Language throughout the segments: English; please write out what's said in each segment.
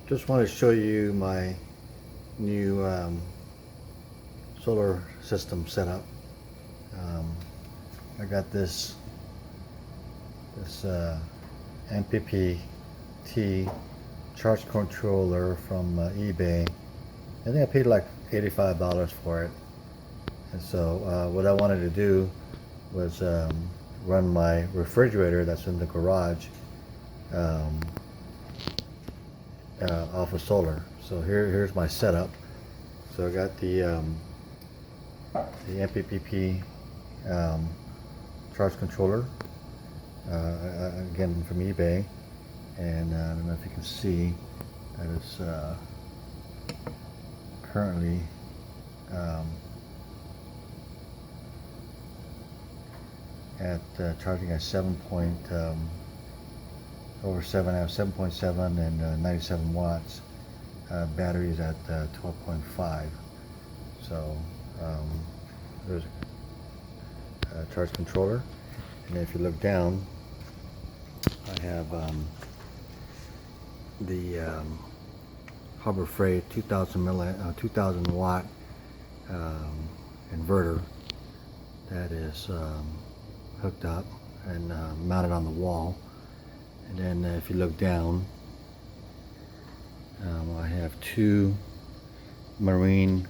Just want to show you my new solar system setup. I got this MPPT charge controller from eBay. I think I paid like $85 for it. And so what I wanted to do was run my refrigerator that's in the garage off of solar. So here's my setup. So I got the MPPT charge controller, again from eBay, and I don't know if you can see that it's currently at charging at 7.7 and 97 watts. Batteries at 12.5. So there's a charge controller, and then if you look down, I have the Harbor Freight 2000 watt inverter that is hooked up and mounted on the wall. And then if you look down, I have two marine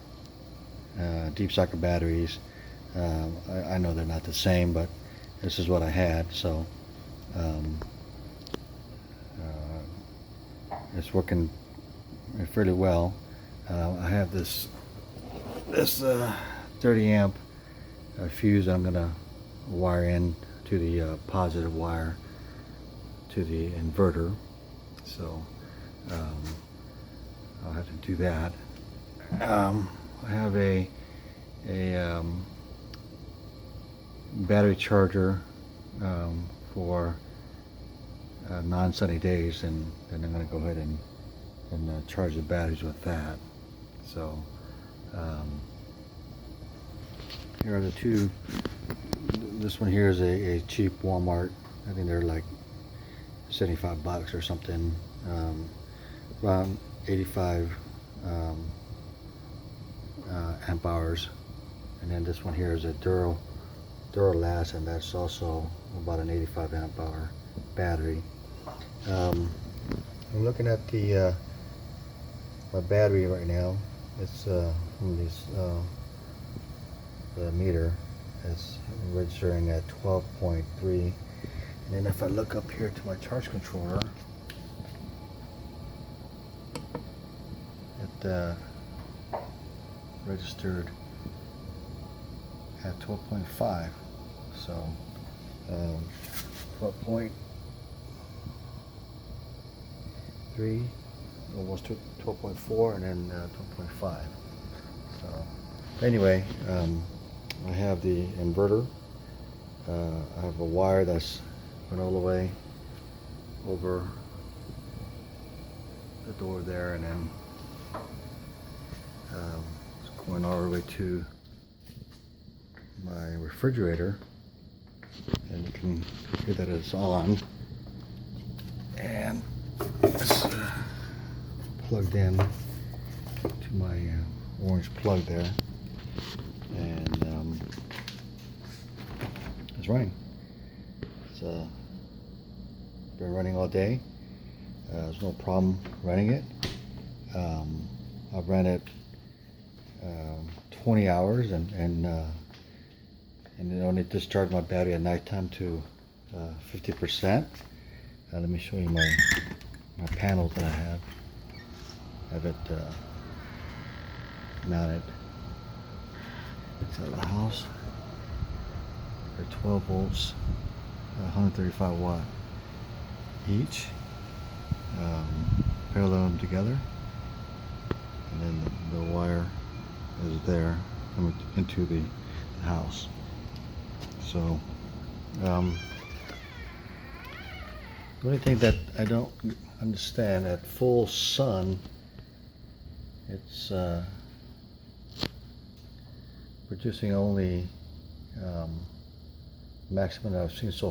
deep socket batteries. I know they're not the same, but this is what I had, so it's working fairly well. I have this 30 amp fuse that I'm gonna wire in to the positive wire to the inverter, so I'll have to do that. I have a battery charger for non-sunny days, and then I'm going to go ahead and charge the batteries with that. So here are the two. This one here is a cheap Walmart. I think they're like $75 or something, around 85 amp hours. And then this one here is a Duralast, and that's also about an 85 amp hour battery. I'm looking at the my battery right now. It's from this the meter. It's registering at 12.3. And then if I look up here to my charge controller, it registered at 12.5. So 12.3, almost 12.4, and then 12.5. So anyway, I have the inverter. I have a wire that's went all the way over the door there, and then it's going all the way to my refrigerator, and you can hear that it's on, and it's plugged in to my orange plug there, and it's running. It's been running all day. There's no problem running it. I've ran it 20 hours, and it only discharged my battery at nighttime to 50%. Let me show you my panels that I have. I have it mounted inside the house. They're 12 volts, 135 watt each. Parallel them together, and then the wire is there coming into the house. So the only thing that I don't understand, at full sun it's producing only maximum I've seen so